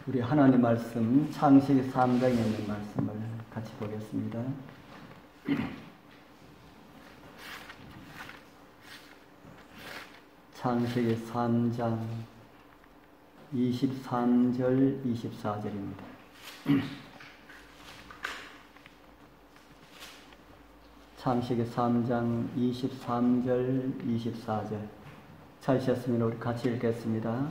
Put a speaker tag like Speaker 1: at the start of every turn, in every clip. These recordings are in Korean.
Speaker 1: 우리 하나님 말씀 창세기 3장에 있는 말씀을 같이 보겠습니다. 창세기 3장 23절 24절입니다. 창세기 3장 23절 24절 찾으셨으면 우리 같이 읽겠습니다.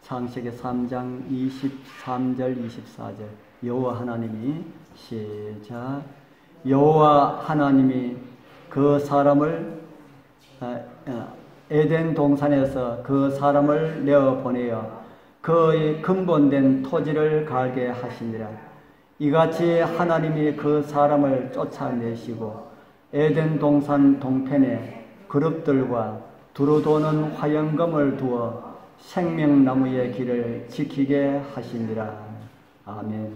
Speaker 1: 창세기 3장 23절 24절 여호와 하나님이 시작 여호와 하나님이 그 사람을 에덴 동산에서 그 사람을 내어 보내어 그의 근본된 토지를 갈게 하시니라. 이같이 하나님이 그 사람을 쫓아내시고 에덴 동산 동편에 그룹들과 두루 도는 화영검을 두어 생명나무의 길을 지키게 하시니라. 아멘.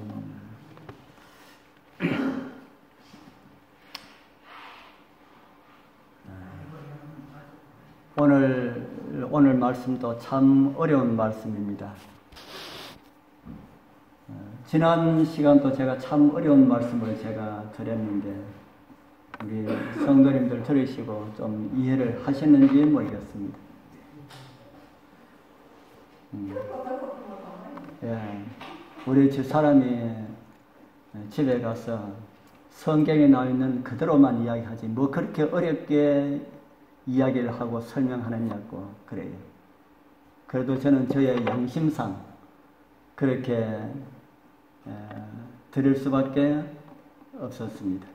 Speaker 1: 오늘 말씀도 참 어려운 말씀입니다. 지난 시간도 제가 참 어려운 말씀을 제가 드렸는데 우리 성도님들 들으시고 좀 이해를 하셨는지 모르겠습니다. 예, 우리 집사람이 집에 가서 성경에 나와 있는 그대로만 이야기하지 뭐 그렇게 어렵게 이야기를 하고 설명하느냐고 그래요. 그래도 저는 저의 양심상 그렇게 드릴 수밖에 없었습니다.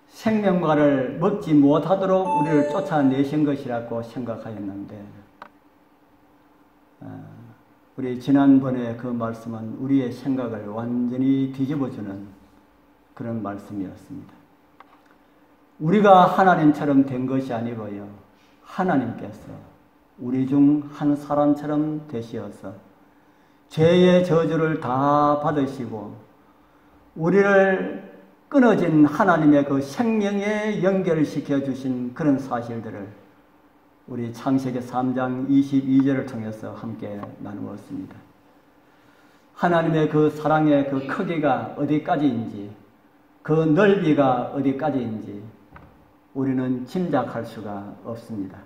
Speaker 1: 생명과를 먹지 못하도록 우리를 쫓아내신 것이라고 생각하였는데 우리 지난번에 그 말씀은 우리의 생각을 완전히 뒤집어주는 그런 말씀이었습니다. 우리가 하나님처럼 된 것이 아니고요. 하나님께서 우리 중 한 사람처럼 되시어서 죄의 저주를 다 받으시고 우리를 끊어진 하나님의 그 생명에 연결시켜 주신 그런 사실들을 우리 창세기 3장 22절을 통해서 함께 나누었습니다. 하나님의 그 사랑의 그 크기가 어디까지인지 그 넓이가 어디까지인지 우리는 짐작할 수가 없습니다.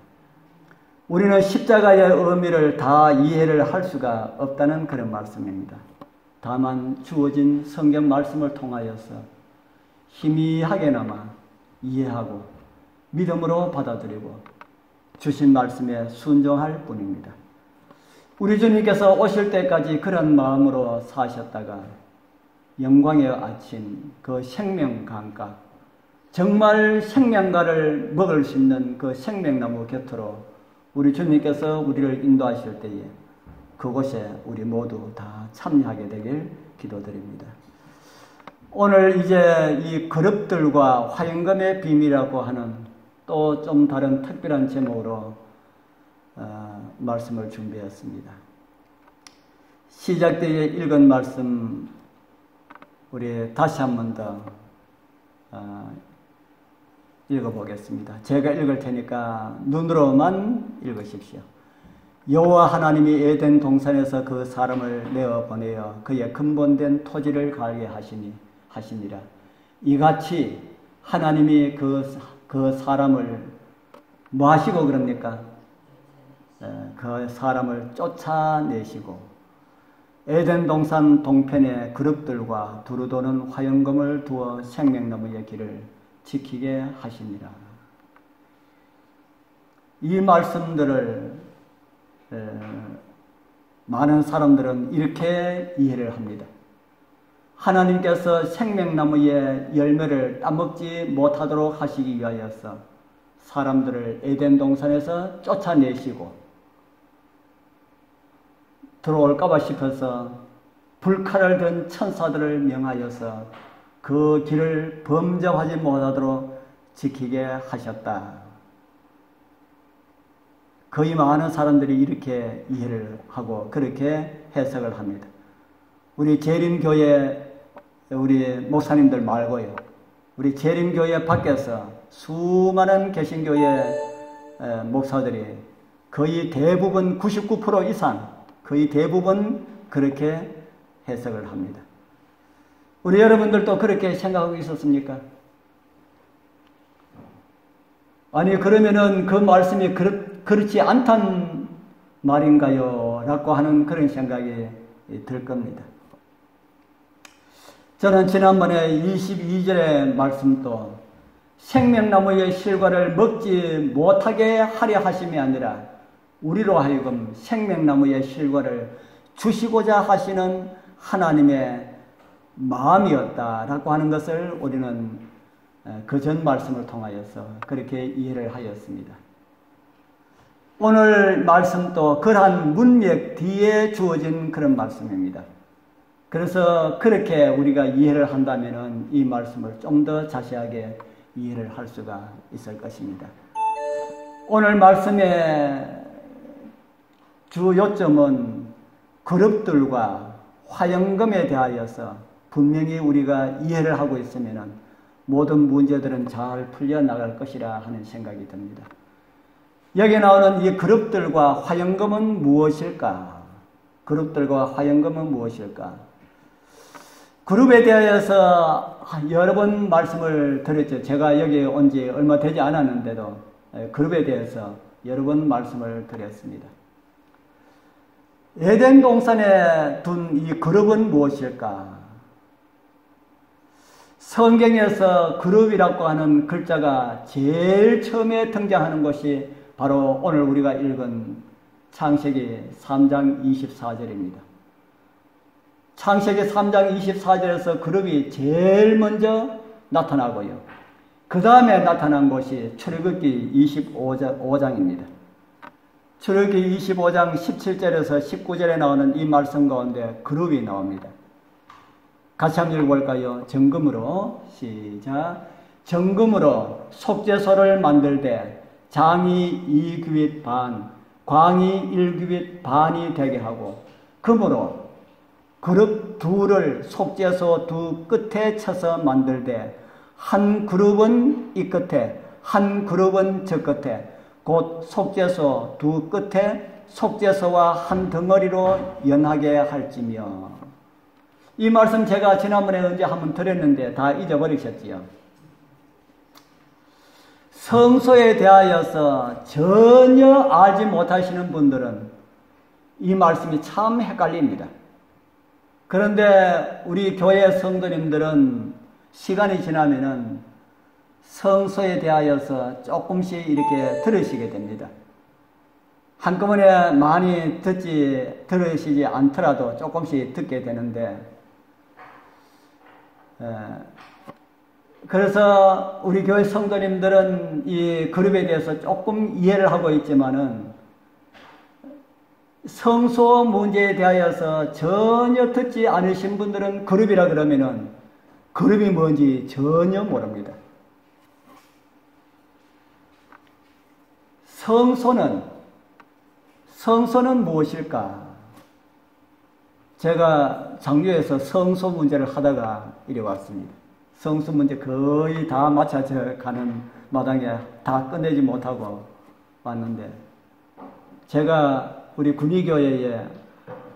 Speaker 1: 우리는 십자가의 의미를 다 이해를 할 수가 없다는 그런 말씀입니다. 다만 주어진 성경 말씀을 통하여서 희미하게나마 이해하고 믿음으로 받아들이고 주신 말씀에 순종할 뿐입니다. 우리 주님께서 오실 때까지 그런 마음으로 사셨다가 영광의 아침 그 생명 강가 정말 생명과를 먹을 수 있는 그 생명나무 곁으로 우리 주님께서 우리를 인도하실 때에 그곳에 우리 모두 다 참여하게 되길 기도드립니다. 오늘 이제 이 그룹들과 화영검의 비밀이라고 하는 또 좀 다른 특별한 제목으로 말씀을 준비했습니다. 시작 때에 읽은 말씀 우리 다시 한 번 더 읽어보겠습니다. 제가 읽을 테니까 눈으로만 읽으십시오. 여호와 하나님이 에덴 동산에서 그 사람을 내어 보내어 그의 근본된 토지를 갈게 하시니라. 이같이 하나님이 그 사람을 뭐 하시고 그럽니까? 그 사람을 쫓아내시고 에덴 동산 동편에 그룹들과 두루 도는 화영검을 두어 생명나무의 길을 지키게 하시니라. 이 말씀들을 많은 사람들은 이렇게 이해를 합니다. 하나님께서 생명나무의 열매를 따먹지 못하도록 하시기 위하여서 사람들을 에덴 동산에서 쫓아내시고 들어올까봐 싶어서 불칼을 든 천사들을 명하여서 그 길을 범접하지 못하도록 지키게 하셨다. 거의 많은 사람들이 이렇게 이해를 하고 그렇게 해석을 합니다. 우리 재림교회 우리 목사님들 말고요. 우리 재림교회 밖에서 수많은 개신교회 목사들이 거의 대부분 99% 이상 거의 대부분 그렇게 해석을 합니다. 우리 여러분들도 그렇게 생각하고 있었습니까? 아니 그러면은 그 말씀이 그렇지 않단 말인가요? 라고 하는 그런 생각이 들 겁니다. 저는 지난번에 22절의 말씀도 생명나무의 실과를 먹지 못하게 하려 하심이 아니라 우리로 하여금 생명나무의 실과를 주시고자 하시는 하나님의 마음이었다라고 하는 것을 우리는 그 전 말씀을 통하여서 그렇게 이해를 하였습니다. 오늘 말씀도 그러한 문맥 뒤에 주어진 그런 말씀입니다. 그래서 그렇게 우리가 이해를 한다면 이 말씀을 좀 더 자세하게 이해를 할 수가 있을 것입니다. 오늘 말씀의 주 요점은 그룹들과 화영금에 대하여서 분명히 우리가 이해를 하고 있으면 모든 문제들은 잘 풀려나갈 것이라 하는 생각이 듭니다. 여기 나오는 이 그룹들과 화영금은 무엇일까? 그룹들과 화영금은 무엇일까? 그룹에 대하여서 여러 번 말씀을 드렸죠. 제가 여기 온 지 얼마 되지 않았는데도 그룹에 대해서 여러 번 말씀을 드렸습니다. 에덴 동산에 둔 이 그룹은 무엇일까? 성경에서 그룹이라고 하는 글자가 제일 처음에 등장하는 것이 바로 오늘 우리가 읽은 창세기 3장 24절입니다. 창세기 3장 24절에서 그룹이 제일 먼저 나타나고요. 그 다음에 나타난 것이 출애굽기 25장입니다. 출애굽기 25장 17절에서 19절에 나오는 이 말씀 가운데 그룹이 나옵니다. 같이 한번 읽어볼까요? 정금으로 시작. 정금으로 속죄소를 만들되 장이 2규빗 반, 광이 1규빗 반이 되게 하고 금으로 그룹 둘을 속죄소 두 끝에 쳐서 만들되 한 그룹은 이 끝에 한 그룹은 저 끝에 곧 속죄소 두 끝에 속죄소와 한 덩어리로 연하게 할지며. 이 말씀 제가 지난번에 언제 한번 드렸는데 다 잊어버리셨지요. 성소에 대하여서 전혀 알지 못하시는 분들은 이 말씀이 참 헷갈립니다. 그런데 우리 교회 성도님들은 시간이 지나면은 성소에 대하여서 조금씩 이렇게 들으시게 됩니다. 한꺼번에 많이 들으시지 않더라도 조금씩 듣게 되는데, 그래서 우리 교회 성도님들은 이 그룹에 대해서 조금 이해를 하고 있지만은 성소 문제에 대하여서 전혀 듣지 않으신 분들은 그룹이라 그러면은 그룹이 뭔지 전혀 모릅니다. 성소는 무엇일까? 제가 장교에서 성소 문제를 하다가 이래 왔습니다. 성소 문제 거의 다 맞춰져 가는 마당에 다 끝내지 못하고 왔는데, 제가 우리 군의교회에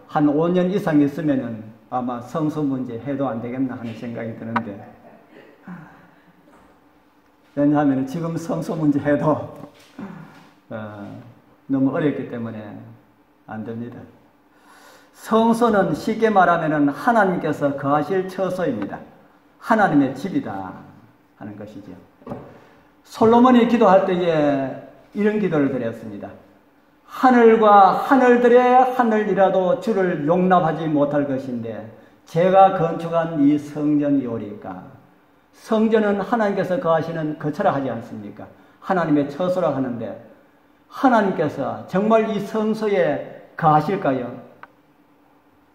Speaker 1: 한 5년 이상 있으면은 아마 성소 문제 해도 안 되겠나 하는 생각이 드는데, 왜냐하면 지금 성소 문제 해도 너무 어렵기 때문에 안 됩니다. 성소는 쉽게 말하면 하나님께서 거하실 처소입니다. 하나님의 집이다 하는 것이죠. 솔로몬이 기도할 때에 이런 기도를 드렸습니다. 하늘과 하늘들의 하늘이라도 주를 용납하지 못할 것인데 제가 건축한 이 성전이오리까. 성전은 하나님께서 거하시는 거처라 하지 않습니까? 하나님의 처소라 하는데 하나님께서 정말 이 성소에 거하실까요?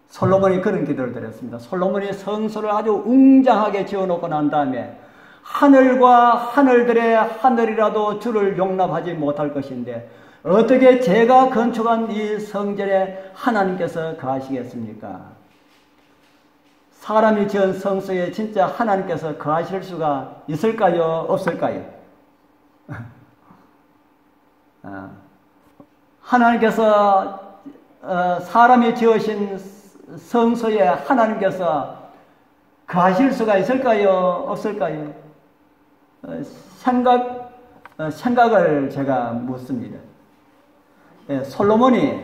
Speaker 1: 솔로몬이 그런 기도를 드렸습니다. 솔로몬이 성소를 아주 웅장하게 지어놓고 난 다음에 하늘과 하늘들의 하늘이라도 주를 용납하지 못할 것인데 어떻게 제가 건축한 이 성전에 하나님께서 거하시겠습니까? 사람이 지은 성소에 진짜 하나님께서 거하실 수가 있을까요? 없을까요? 하나님께서 사람이 지으신 성소에 하나님께서 거하실 수가 있을까요? 없을까요? 생각을 제가 묻습니다. 예, 솔로몬이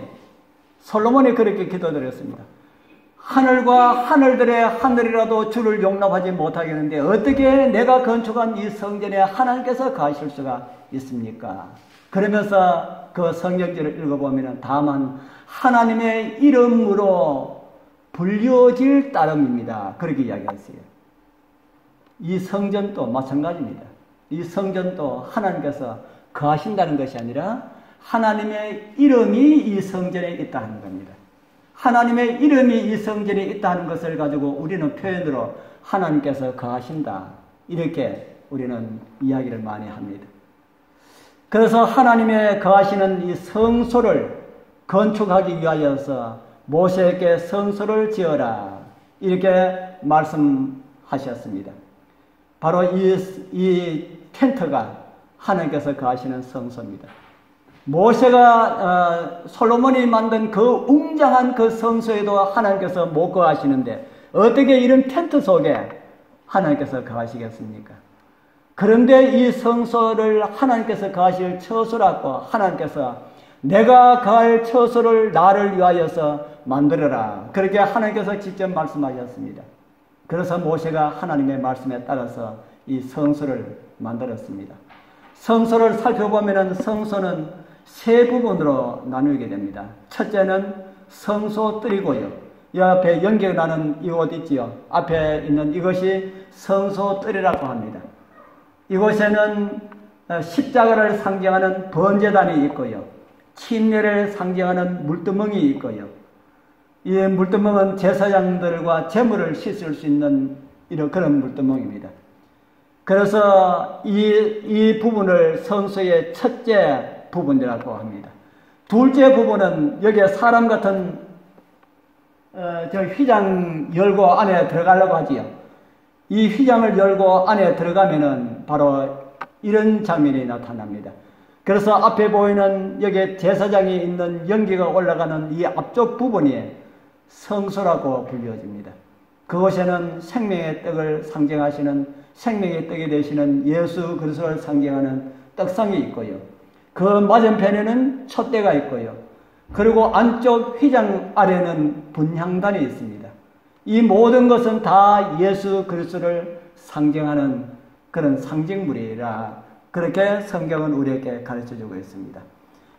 Speaker 1: 그렇게 기도드렸습니다. 하늘과 하늘들의 하늘이라도 주를 용납하지 못하겠는데 어떻게 내가 건축한 이 성전에 하나님께서 거하실 수가 있습니까? 그러면서 그 성경절을 읽어보면 다만 하나님의 이름으로 불려질 따름입니다. 그렇게 이야기했어요. 이 성전도 마찬가지입니다. 이 성전도 하나님께서 거하신다는 것이 아니라 하나님의 이름이 이 성전에 있다는 겁니다. 하나님의 이름이 이 성전에 있다는 것을 가지고 우리는 표현으로 하나님께서 거하신다, 이렇게 우리는 이야기를 많이 합니다. 그래서 하나님의 거하시는 이 성소를 건축하기 위하여서 모세에게 성소를 지어라, 이렇게 말씀하셨습니다. 바로 이 텐트가 하나님께서 거하시는 성소입니다. 모세가 솔로몬이 만든 그 웅장한 그 성소에도 하나님께서 못 거하시는데 어떻게 이런 텐트 속에 하나님께서 거하시겠습니까? 그런데 이 성소를 하나님께서 거하실 처소라고 하나님께서 내가 거할 처소를 나를 위하여서 만들어라, 그렇게 하나님께서 직접 말씀하셨습니다. 그래서 모세가 하나님의 말씀에 따라서 이 성소를 만들었습니다. 성소를 살펴보면 성소는 세 부분으로 나누게 됩니다. 첫째는 성소뜰이고요. 이 앞에 연기가 나는 이 옷 있지요. 앞에 있는 이것이 성소뜰이라고 합니다. 이곳에는 십자가를 상징하는 번제단이 있고요. 침례를 상징하는 물두멍이 있고요. 이 물두멍은 제사장들과 제물을 씻을 수 있는 이런 그런 물두멍입니다. 그래서 이 부분을 성소의 첫째 부분이라고 합니다. 둘째 부분은 여기에 사람 같은 저 휘장 열고 안에 들어가려고 하지요. 이 휘장을 열고 안에 들어가면은 바로 이런 장면이 나타납니다. 그래서 앞에 보이는 여기에 제사장이 있는 연기가 올라가는 이 앞쪽 부분이 성소라고 불려집니다. 그곳에는 생명의 떡을 상징하시는, 생명의 떡이 되시는 예수 그리스도를 상징하는 떡상이 있고요. 그 맞은편에는 촛대가 있고요. 그리고 안쪽 휘장 아래는 분향단이 있습니다. 이 모든 것은 다 예수 그리스도를 상징하는 그런 상징물이라 그렇게 성경은 우리에게 가르쳐주고 있습니다.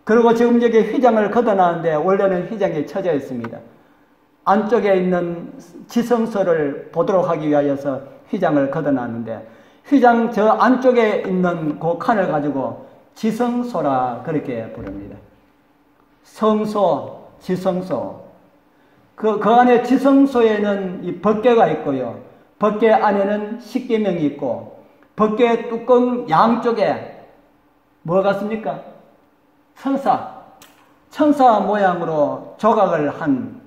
Speaker 1: 그리고 지금 여기 휘장을 걷어놨는데 원래는 휘장이 쳐져 있습니다. 안쪽에 있는 지성소를 보도록 하기 위하여서 휘장을 걷어놨는데 휘장 저 안쪽에 있는 그 칸을 가지고 지성소라 그렇게 부릅니다. 성소, 지성소. 그 안에 지성소에는 이 법궤가 있고요. 법궤 안에는 십계명이 있고 법궤 뚜껑 양쪽에 뭐 같습니까? 천사 모양으로 조각을 한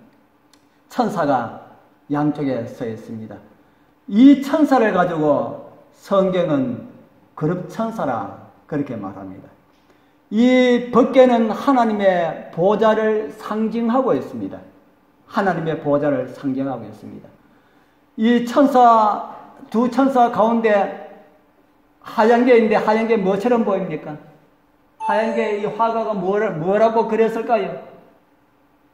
Speaker 1: 천사가 양쪽에 서 있습니다. 이 천사를 가지고 성경은 그룹천사라 그렇게 말합니다. 이 법궤는 하나님의 보좌를 상징하고 있습니다. 하나님의 보좌를 상징하고 있습니다. 이 두 천사 가운데 하얀 게 있는데 하얀 게 뭐처럼 보입니까? 하얀 게 이 화가가 뭐라고 그렸을까요?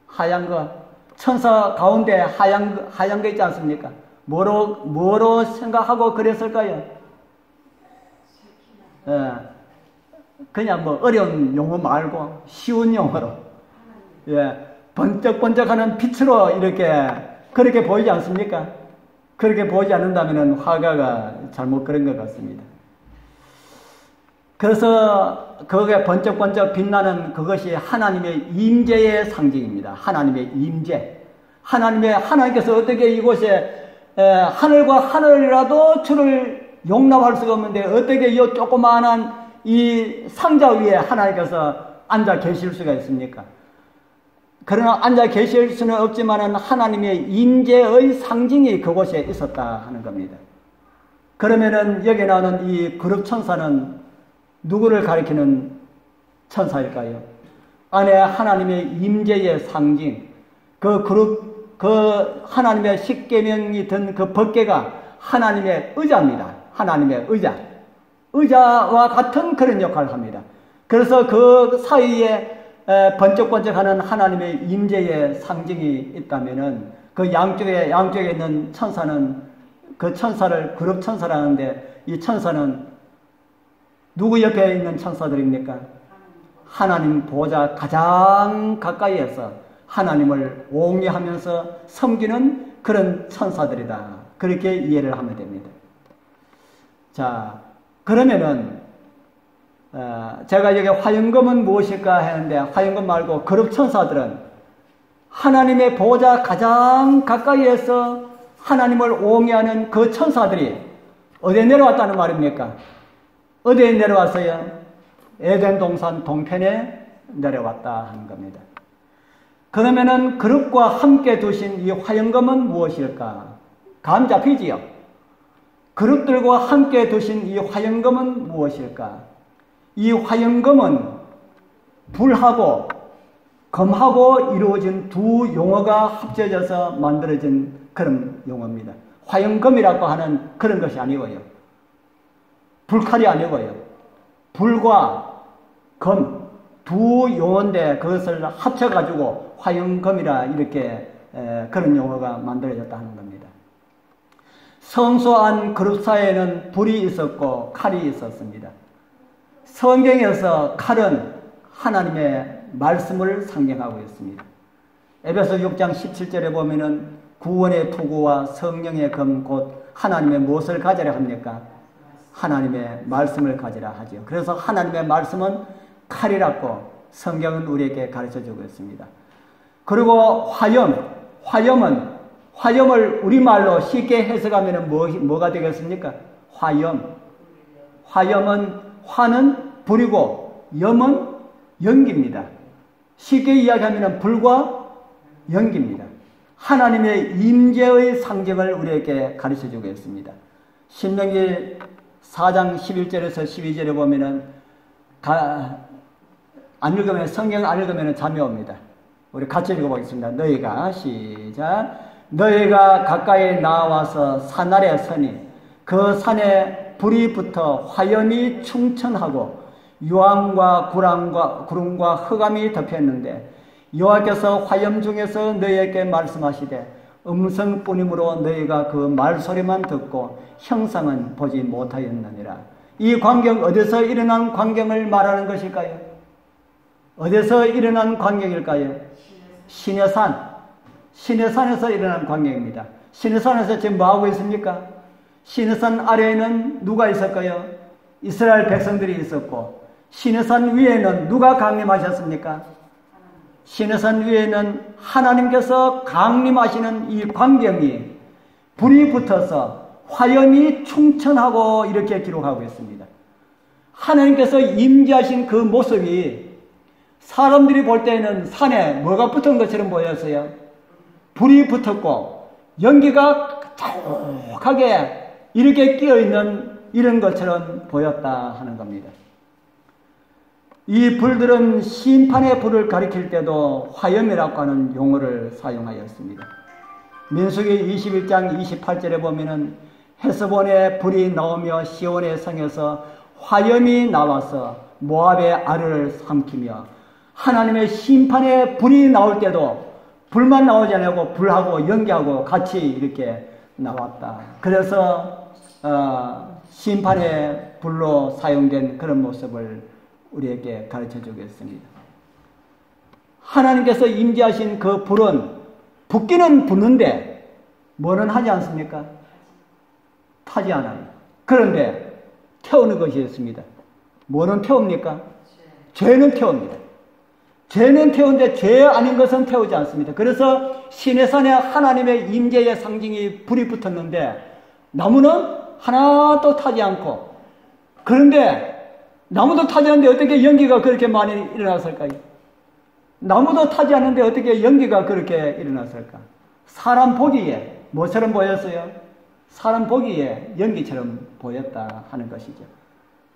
Speaker 1: 하얀 거. 천사 가운데 하얀 거 있지 않습니까? 뭐로 생각하고 그랬을까요? 그냥 뭐 어려운 용어 말고 쉬운 용어로, 번쩍번쩍하는 빛으로 이렇게 그렇게 보이지 않습니까? 그렇게 보이지 않는다면 화가가 잘못 그린 것 같습니다. 그래서 거기에 번쩍번쩍 빛나는 그것이 하나님의 임재의 상징입니다. 하나님의 임재. 하나님께서 어떻게 이곳에 하늘과 하늘이라도 주를 용납할 수가 없는데 어떻게 이 조그마한 이 상자 위에 하나님께서 앉아 계실 수가 있습니까? 그러나 앉아 계실 수는 없지만은 하나님의 임재의 상징이 그곳에 있었다 하는 겁니다. 그러면은 여기 나오는 이 그룹 천사는 누구를 가리키는 천사일까요? 안에 하나님의 임재의 상징, 그 하나님의 십계명이 든 그 법궤가 하나님의 의자입니다. 하나님의 의자. 의자와 같은 그런 역할을 합니다. 그래서 그 사이에 번쩍번쩍하는 하나님의 임재의 상징이 있다면은 그 양쪽에 있는 천사는 그 천사를 그룹 천사라는데 이 천사는 누구 옆에 있는 천사들입니까? 하나님 보좌 가장 가까이에서 하나님을 옹리하면서 섬기는 그런 천사들이다. 그렇게 이해를 하면 됩니다. 자, 그러면은 제가 여기 화영검은 무엇일까 했는데 화영검 말고 그룹 천사들은 하나님의 보좌 가장 가까이에서 하나님을 옹이하는 그 천사들이 어디에 내려왔다는 말입니까? 어디에 내려왔어요? 에덴 동산 동편에 내려왔다 하는 겁니다. 그러면은 그룹과 함께 두신 이 화영검은 무엇일까? 감 잡히지요? 그룹들과 함께 두신 이 화영검은 무엇일까? 이 화영검은 불하고 검하고 이루어진 두 용어가 합쳐져서 만들어진 그런 용어입니다. 화영검이라고 하는 그런 것이 아니고요. 불칼이 아니고요. 불과 검 두 용어인데 그것을 합쳐가지고 화영검이라 이렇게 그런 용어가 만들어졌다 하는 겁니다. 성소 안 그룹사에는 불이 있었고 칼이 있었습니다. 성경에서 칼은 하나님의 말씀을 상징하고 있습니다. 에베소 6장 17절에 보면은 구원의 투구와 성령의 검 곧 하나님의 무엇을 가지라 합니까? 하나님의 말씀을 가지라 하죠. 그래서 하나님의 말씀은 칼이라고 성경은 우리에게 가르쳐주고 있습니다. 그리고 화염을 우리말로 쉽게 해석하면 뭐가 되겠습니까? 화는 불이고 염은 연기입니다. 쉽게 이야기하면 불과 연기입니다. 하나님의 임재의 상징을 우리에게 가르쳐주고 있습니다. 신명기 4장 11절에서 12절에 보면은 성경 안 읽으면 잠이 옵니다. 우리 같이 읽어보겠습니다. 너희가 가까이 나와서 산 아래 서니 그 산에 불이 붙어 화염이 충천하고 유황과 구름과 흑암이 덮였는데 여호와께서 화염 중에서 너희에게 말씀하시되 음성뿐이므로 너희가 그 말소리만 듣고 형상은 보지 못하였느니라. 이 광경 어디서 일어난 광경을 말하는 것일까요? 어디서 일어난 광경일까요? 시내산에서 일어난 광경입니다. 시내산에서 지금 뭐하고 있습니까? 시내산 아래에는 누가 있었까요? 이스라엘 백성들이 있었고 시내산 위에는 누가 강림하셨습니까? 시내산 위에는 하나님께서 강림하시는 이 광경이 불이 붙어서 화염이 충천하고 이렇게 기록하고 있습니다. 하나님께서 임재하신 그 모습이 사람들이 볼 때는 산에 뭐가 붙은 것처럼 보였어요. 불이 붙었고 연기가 자욱하게 이렇게 끼어있는 이런 것처럼 보였다 하는 겁니다. 이 불들은 심판의 불을 가리킬 때도 화염이라고 하는 용어를 사용하였습니다. 민수기 21장 28절에 보면은 헤스본에 불이 나오며 시온의 성에서 화염이 나와서 모압의 아르를 삼키며 하나님의 심판의 불이 나올 때도 불만 나오지 않고 불하고 연기하고 같이 이렇게 나왔다. 그래서 심판의 불로 사용된 그런 모습을 우리에게 가르쳐 주겠습니다. 하나님께서 임재하신 그 불은 붙기는 붙는데 뭐는 하지 않습니까? 타지 않아요. 그런데 태우는 것이 있습니다. 뭐는 태웁니까? 죄는 태웁니다. 죄는 태우는데 죄 아닌 것은 태우지 않습니다. 그래서 시내산에 하나님의 임재의 상징이 불이 붙었는데 나무는 하나도 타지 않고, 그런데 나무도 타지 않는데 어떻게 연기가 그렇게 많이 일어났을까요? 나무도 타지 않는데 어떻게 연기가 그렇게 일어났을까? 사람 보기에 뭐처럼 보였어요? 사람 보기에 연기처럼 보였다 하는 것이죠.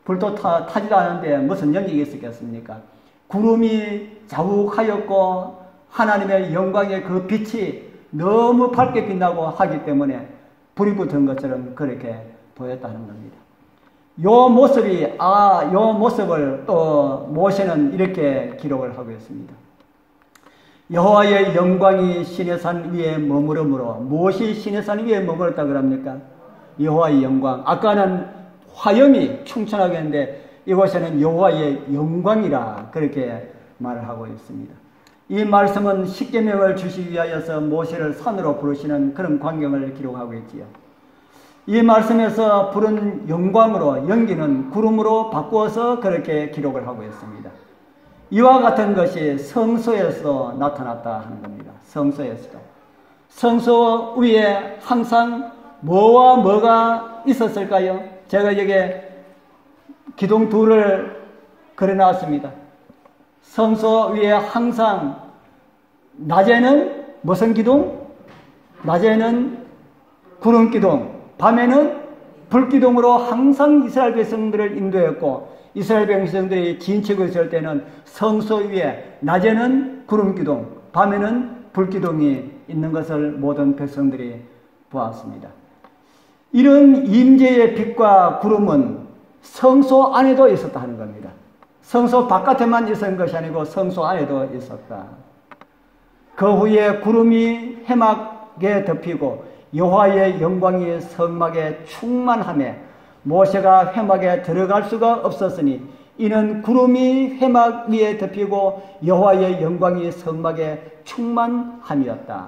Speaker 1: 불도 타지도 않는데 무슨 연기가 있었겠습니까? 구름이 자욱하였고 하나님의 영광의 그 빛이 너무 밝게 빛나고 하기 때문에 불이 붙은 것처럼 그렇게 보였다는 겁니다. 요 모습을 또 모세는 이렇게 기록을 하고 있습니다. 여호와의 영광이 시내산 위에 머무르므로, 무엇이 시내산 위에 머물렀다 그럽니까? 여호와의 영광. 아까는 화염이 충천하게 했는데 이곳에는 여호와의 영광이라 그렇게 말을 하고 있습니다. 이 말씀은 십계명을 주시기 위하여서 모세를 산으로 부르시는 그런 광경을 기록하고 있지요. 이 말씀에서 부른 영광으로, 연기는 구름으로 바꾸어서 그렇게 기록을 하고 있습니다. 이와 같은 것이 성소에서 나타났다 하는 겁니다. 성소에서도. 성소 위에 항상 뭐와 뭐가 있었을까요? 제가 여기에 기둥 둘을 그려놨습니다. 성소 위에 항상 낮에는 무슨 기둥? 낮에는 구름 기둥, 밤에는 불 기둥으로 항상 이스라엘 백성들을 인도했고, 이스라엘 백성들이 진치고 있을 때는 성소 위에 낮에는 구름 기둥, 밤에는 불 기둥이 있는 것을 모든 백성들이 보았습니다. 이런 임재의 빛과 구름은 성소 안에도 있었다 하는 겁니다. 성소 바깥에만 있었던 것이 아니고 성소 안에도 있었다. 그 후에 구름이 회막에 덮이고 여호와의 영광이 성막에 충만하며 모세가 회막에 들어갈 수가 없었으니 이는 구름이 회막 위에 덮이고 여호와의 영광이 성막에 충만함이었다.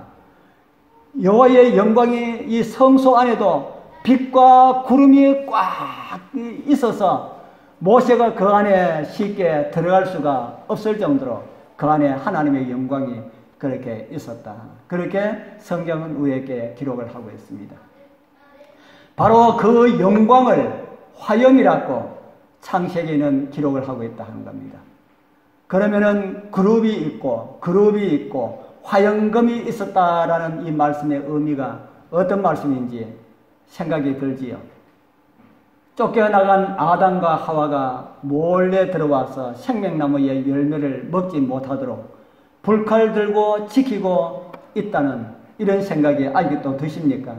Speaker 1: 여호와의 영광이 이 성소 안에도 빛과 구름이 꽉 있어서 모세가 그 안에 쉽게 들어갈 수가 없을 정도로 그 안에 하나님의 영광이 그렇게 있었다. 그렇게 성경은 우리에게 기록을 하고 있습니다. 바로 그 영광을 화염이라고 창세기는 기록을 하고 있다 하는 겁니다. 그러면은 그룹이 있고 화염검이 있었다라는 이 말씀의 의미가 어떤 말씀인지 생각이 들지요. 쫓겨나간 아담과 하와가 몰래 들어와서 생명나무의 열매를 먹지 못하도록 불칼 들고 지키고 있다는 이런 생각이 아직도 드십니까?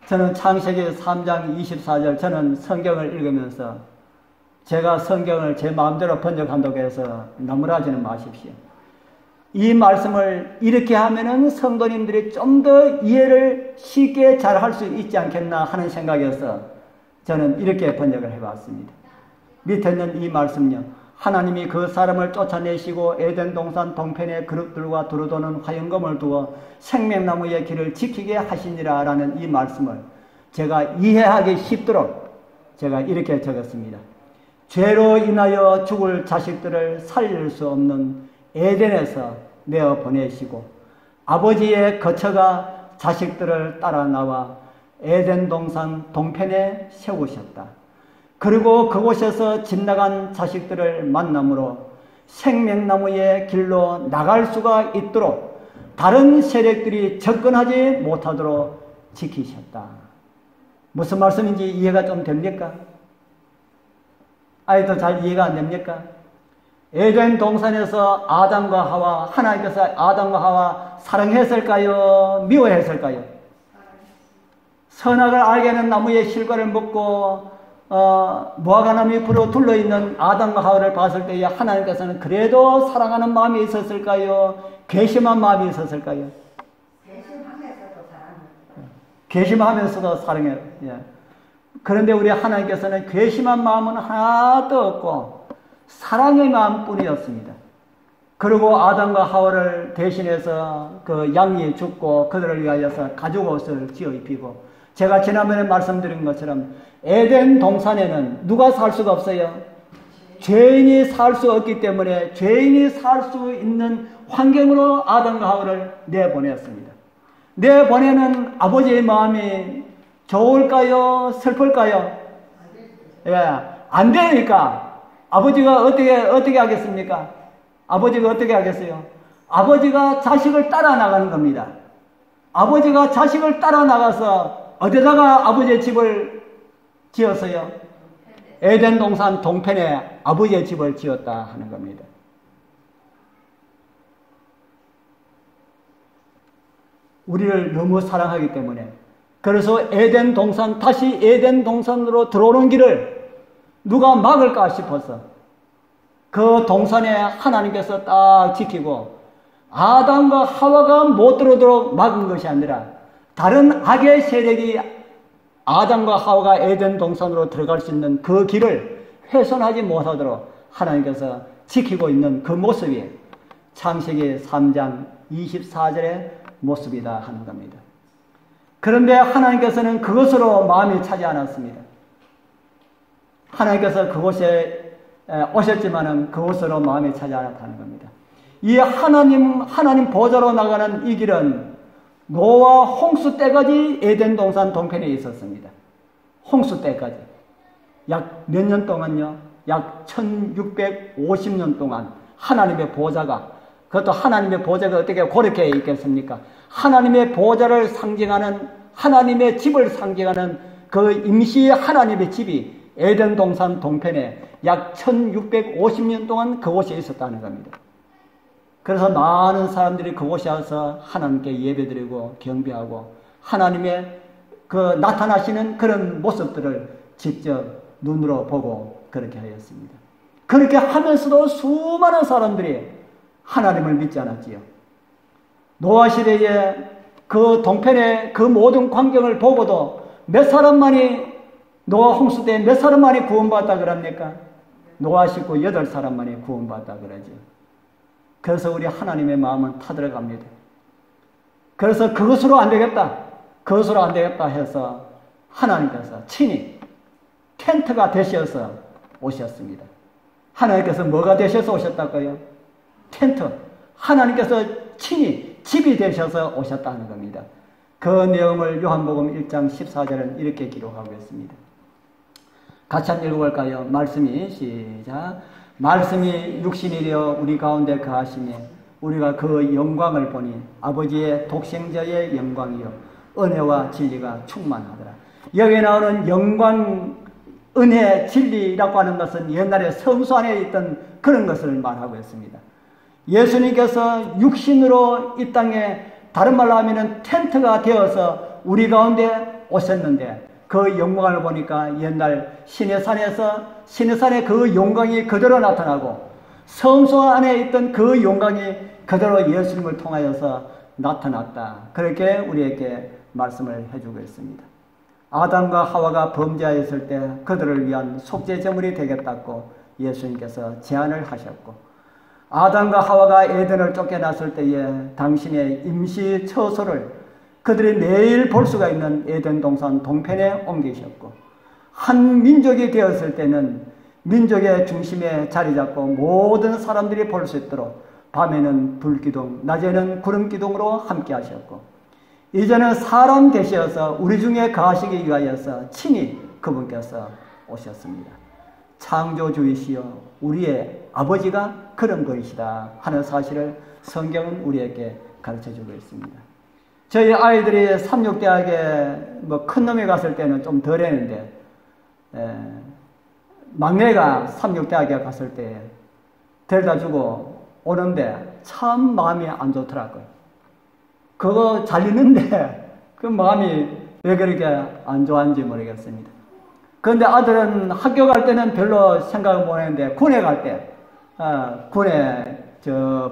Speaker 1: 저는 창세기 3장 24절, 저는 성경을 읽으면서 제가 성경을 제 마음대로 번역한다고 해서 나무라지는 마십시오. 이 말씀을 이렇게 하면은 성도님들이 좀 더 이해를 쉽게 잘 할 수 있지 않겠나 하는 생각에서 저는 이렇게 번역을 해봤습니다. 밑에 있는 이 말씀요. 하나님이 그 사람을 쫓아내시고 에덴 동산 동편에 그룹들과 두루도는 화영검을 두어 생명나무의 길을 지키게 하시니라 라는 이 말씀을 제가 이해하기 쉽도록 제가 이렇게 적었습니다. 죄로 인하여 죽을 자식들을 살릴 수 없는 에덴에서 내어 보내시고 아버지의 거처가 자식들을 따라 나와 에덴 동산 동편에 세우셨다. 그리고 그곳에서 집 나간 자식들을 만남으로 생명나무의 길로 나갈 수가 있도록 다른 세력들이 접근하지 못하도록 지키셨다. 무슨 말씀인지 이해가 좀 됩니까? 아직도 잘 이해가 안 됩니까? 에덴 동산에서 아담과 하와, 하나님께서 아담과 하와 사랑했을까요? 미워했을까요? 선악을 알게 하는 나무의 실과를 먹고 무화과나무 불로 둘러있는 아담과 하와를 봤을 때에 하나님께서는 그래도 사랑하는 마음이 있었을까요? 괘씸한 마음이 있었을까요? 괘씸하면서도 사랑해요. 예. 그런데 우리 하나님께서는 괘씸한 마음은 하나도 없고 사랑의 마음뿐이었습니다. 그리고 아담과 하와를 대신해서 그 양이 죽고 그들을 위하여서 가죽옷을 지어 입히고, 제가 지난번에 말씀드린 것처럼 에덴 동산에는 누가 살 수가 없어요? 죄인이 살 수 없기 때문에 죄인이 살 수 있는 환경으로 아담과 하와를 내보냈습니다. 내보내는 아버지의 마음이 좋을까요? 슬플까요? 예, 안 되니까 아버지가 어떻게 하겠습니까? 아버지가 어떻게 하겠어요? 아버지가 자식을 따라 나가는 겁니다. 아버지가 자식을 따라 나가서 어디다가 아버지의 집을 지었어요? 에덴 동산 동편에 아버지의 집을 지었다 하는 겁니다. 우리를 너무 사랑하기 때문에, 그래서 에덴 동산, 다시 에덴 동산으로 들어오는 길을 누가 막을까 싶어서 그 동산에 하나님께서 딱 지키고 아담과 하와가 못 들어오도록 막은 것이 아니라 다른 악의 세력이 아담과 하와가 에덴 동산으로 들어갈 수 있는 그 길을 훼손하지 못하도록 하나님께서 지키고 있는 그 모습이 창세기 3장 24절의 모습이다 하는 겁니다. 그런데 하나님께서는 그것으로 마음이 차지 않았습니다. 하나님께서 그곳에 오셨지만은 그곳으로 마음이 차지 않았다는 겁니다. 이 하나님 보좌로 나가는 이 길은 노아 홍수 때까지 에덴 동산 동편에 있었습니다. 홍수 때까지. 약 몇 년 동안요? 약 1650년 동안 하나님의 보좌가, 그것도 하나님의 보좌가 어떻게 그렇게 있겠습니까? 하나님의 보좌를 상징하는, 하나님의 집을 상징하는 그 임시 하나님의 집이 에덴 동산 동편에 약 1650년 동안 그곳에 있었다는 겁니다. 그래서 많은 사람들이 그곳에 와서 하나님께 예배드리고 경배하고 하나님의 그 나타나시는 그런 모습들을 직접 눈으로 보고 그렇게 하였습니다. 그렇게 하면서도 수많은 사람들이 하나님을 믿지 않았지요. 노아 시대에 그 동편의 그 모든 광경을 보고도 몇 사람만이, 노아 홍수 때 몇 사람만이 구원받았다 그럽니까? 노아 식구 8사람만이 구원받았다 그러죠. 그래서 우리 하나님의 마음은 타들어갑니다. 그래서 그것으로 안 되겠다, 그것으로 안 되겠다 해서 하나님께서 친히 텐트가 되셔서 오셨습니다. 하나님께서 뭐가 되셔서 오셨다고요? 텐트. 하나님께서 친히 집이 되셔서 오셨다는 겁니다. 그 내용을 요한복음 1장 14절은 이렇게 기록하고 있습니다. 같이 한번 읽어볼까요? 말씀이 시작. 말씀이 육신이 되어 우리 가운데 거하시며 우리가 그 영광을 보니 아버지의 독생자의 영광이요 은혜와 진리가 충만하더라. 여기에 나오는 영광, 은혜, 진리라고 하는 것은 옛날에 성소 안에 있던 그런 것을 말하고 있습니다. 예수님께서 육신으로 이 땅에, 다른 말로 하면 텐트가 되어서 우리 가운데 오셨는데 그 영광을 보니까 옛날 시내산에 그 영광이 그대로 나타나고 성소 안에 있던 그 영광이 그대로 예수님을 통하여서 나타났다. 그렇게 우리에게 말씀을 해주고 있습니다. 아담과 하와가 범죄하였을 때 그들을 위한 속죄 제물이 되겠다고 예수님께서 제안을 하셨고, 아담과 하와가 에덴을 쫓겨났을 때에 당신의 임시 처소를 그들이 매일 볼 수가 있는 에덴 동산 동편에 옮기셨고, 한 민족이 되었을 때는 민족의 중심에 자리 잡고 모든 사람들이 볼 수 있도록 밤에는 불기둥, 낮에는 구름기둥으로 함께 하셨고, 이제는 사람 되셔서 우리 중에 거하시기 위하여서 친히 그분께서 오셨습니다. 창조주이시여 우리의 아버지가 그런 분이시다 하는 사실을 성경은 우리에게 가르쳐주고 있습니다. 저희 아이들이 삼육대학에 큰 놈이 갔을 때는 좀 덜 했는데, 막내가 삼육대학에 갔을 때 데려다 주고 오는데 참 마음이 안 좋더라고요. 그거 잘 있는데 그 마음이 왜 그렇게 안 좋아하는지 모르겠습니다. 그런데 아들은 학교 갈 때는 별로 생각을 못 했는데 군에 갈 때 군에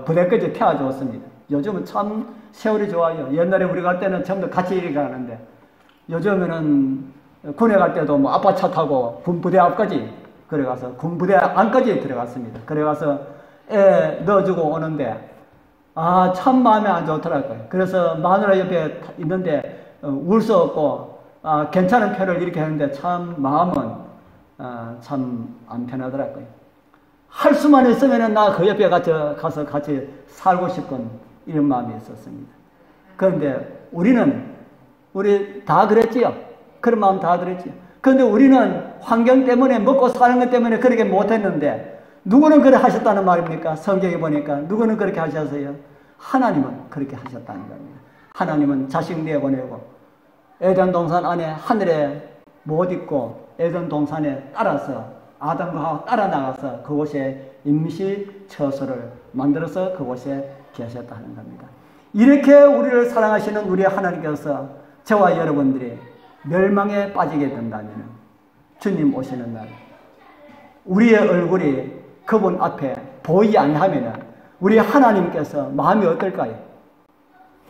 Speaker 1: 부대까지 태워줬습니다. 요즘은 참 세월이 좋아요. 옛날에 우리 갈 때는 전부 같이 이리 가는데 요즘에는 군에 갈 때도 뭐 아빠 차 타고 군부대 앞까지 그래가서 군부대 안까지 들어갔습니다. 그래가서 애 넣어주고 오는데 참 마음이 안 좋더라고요. 그래서 마누라 옆에 있는데 울 수 없고 괜찮은 표를 이렇게 하는데 참 마음은 참 안 편하더라고요. 할 수만 있으면 나 그 옆에 가서 같이 살고 싶은 이런 마음이 있었습니다. 그런데 우리 다 그랬지요. 그런 마음 다 그랬지요. 그런데 우리는 환경 때문에 먹고 사는 것 때문에 그렇게 못했는데 누구는 그렇게 하셨다는 말입니까? 성경에 보니까 누구는 그렇게 하셨어요? 하나님은 그렇게 하셨다는 겁니다. 하나님은 자식 내보내고 에덴 동산 안에 하늘에 못 있고 에덴 동산에 따라서 아담과 하와 따라 나가서 그곳에 임시 처소를 만들어서 그곳에 계셨다 하는 겁니다. 이렇게 우리를 사랑하시는 우리 하나님께서 저와 여러분들이 멸망에 빠지게 된다면 주님 오시는 날 우리의 얼굴이 그분 앞에 보이지 아니하면 우리 하나님께서 마음이 어떨까요?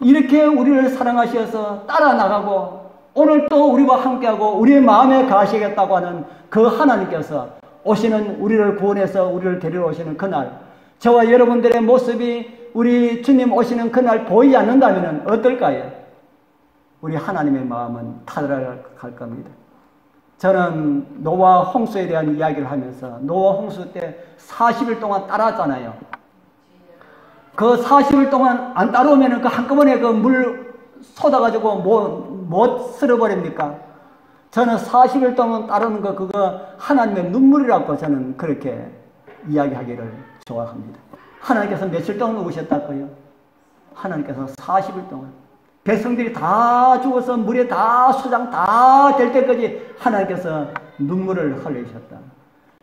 Speaker 1: 이렇게 우리를 사랑하셔서 따라 나가고 오늘 또 우리와 함께하고 우리의 마음에 가시겠다고 하는 그 하나님께서 오시는 우리를 구원해서 우리를 데리러 오시는 그날 저와 여러분들의 모습이 우리 주님 오시는 그날 보이지 않는다면 어떨까요? 우리 하나님의 마음은 타들어갈 겁니다. 저는 노아 홍수에 대한 이야기를 하면서 노아 홍수 때 40일 동안 따라왔잖아요. 그 40일 동안 안 따라오면 그 한꺼번에 그 물 쏟아가지고 못 쓸어버립니까? 저는 40일 동안 따르는 거 그거 하나님의 눈물이라고 저는 그렇게 이야기하기를 좋아합니다. 하나님께서 며칠 동안 오셨다고요? 하나님께서 40일 동안 백성들이 다 죽어서 물에 다 수장 다 될 때까지 하나님께서 눈물을 흘리셨다.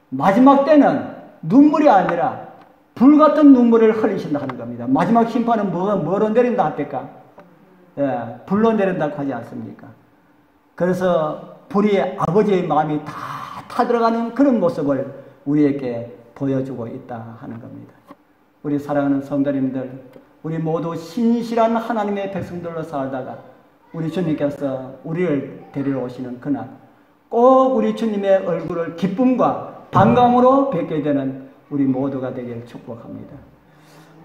Speaker 1: 마지막 때는 눈물이 아니라 불같은 눈물을 흘리신다 하는 겁니다. 마지막 심판은 뭐로 내린다 합니까? 예, 불로 내린다고 하지 않습니까? 그래서 불이 아버지의 마음이 다 타들어가는 그런 모습을 우리에게 보여주고 있다 하는 겁니다. 우리 사랑하는 성도님들, 우리 모두 신실한 하나님의 백성들로 살다가 우리 주님께서 우리를 데리러 오시는 그날 꼭 우리 주님의 얼굴을 기쁨과 반감으로 뵙게 되는 우리 모두가 되기를 축복합니다.